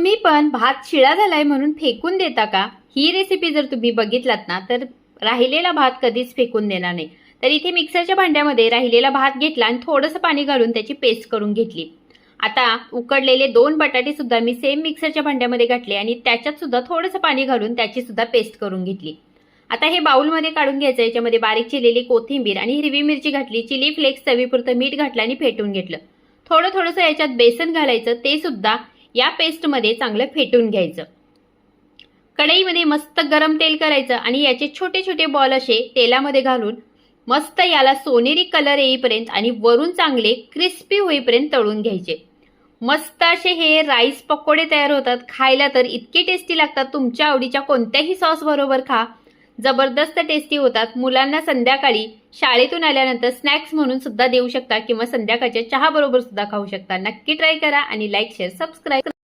तुम्ही पण भात शिळा झालाय म्हणून फेकून देता का? ही रेसिपी जर तुम्ही बघितलात ना तर राहिलेला भात कधीच फेकून देणार नाही. तर इथे मिक्सरच्या भांड्यामध्ये राहिलेला भात घेतला आणि थोडंसं पाणी घालून त्याची पेस्ट करून घेतली. आता उकडलेले 2 बटाटे सुद्धा मी सेम मिक्सरच्या भांड्यामध्ये घातले आणि त्याच्यात सुद्धा थोडंसं पाणी घालून त्याची सुद्धा पेस्ट करून घेतली. आता हे बाउलमध्ये काढून घ्यायचं. याच्यामध्ये बारीक चिरलेली कोथिंबीर आणि हिरवी मिरची घातली, चिली फ्लेक्स चवीपुरतं मीठ घातलं आणि फेटून घेतलं. थोडंसं याच्यात बेसन घालायचं, ते सुद्धा या पेस्टमध्ये चांगलं फेटून घ्यायचं. कढईमध्ये मस्त गरम तेल करायचं आणि याचे छोटे छोटे बॉल असे तेलामध्ये घालून मस्त याला सोनेरी कलर येईपर्यंत आणि वरून चांगले क्रिस्पी होईपर्यंत तळून घ्यायचे. मस्त असे हे राईस पकोडे तयार होतात. खायला तर इतके टेस्टी लागतात. तुमच्या आवडीच्या कोणत्याही सॉस बरोबर खा, जबरदस्त टेस्टी होतात. मुलांना संध्याकाळी शाळेतून आल्यानंतर स्नॅक्स म्हणून सुद्धा देऊ शकता किंवा संध्याकाळच्या चहा बरोबर सुद्धा खाऊ शकता. नक्की ट्राय करा आणि लाईक, शेअर, सबस्क्राईब